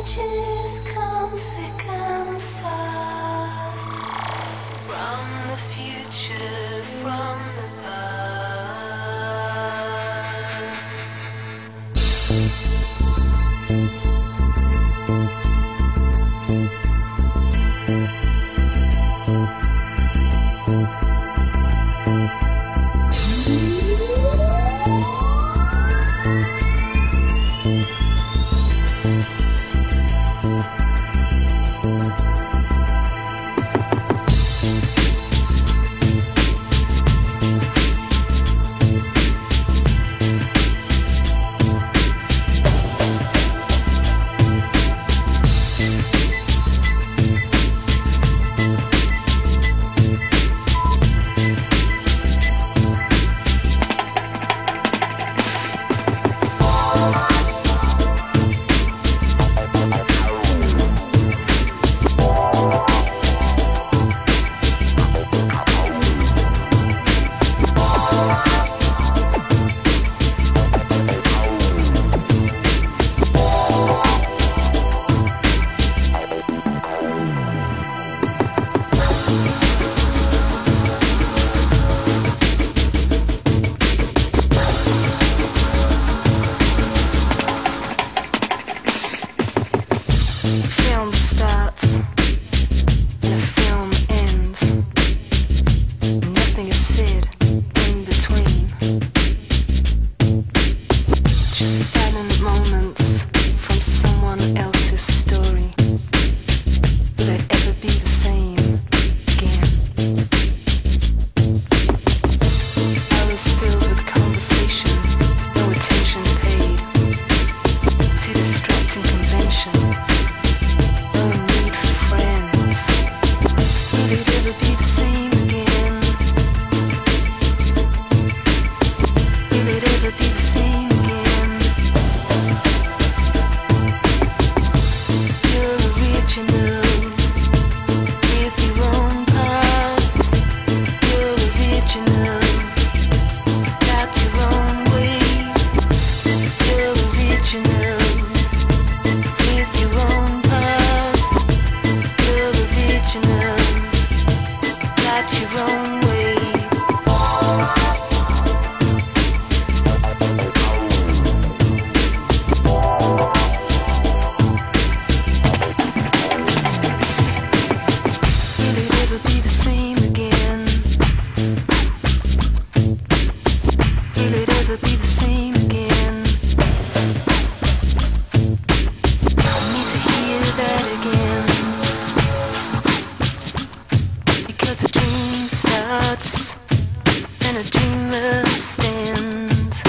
Messages come thick and fast from the future, from the film starts and the film ends. Nothing is said in between. Just silent moments from someone else's story. Will it ever be the same again? Hours filled with conversation, no attention paid to distracting convention. And a dreamer stands.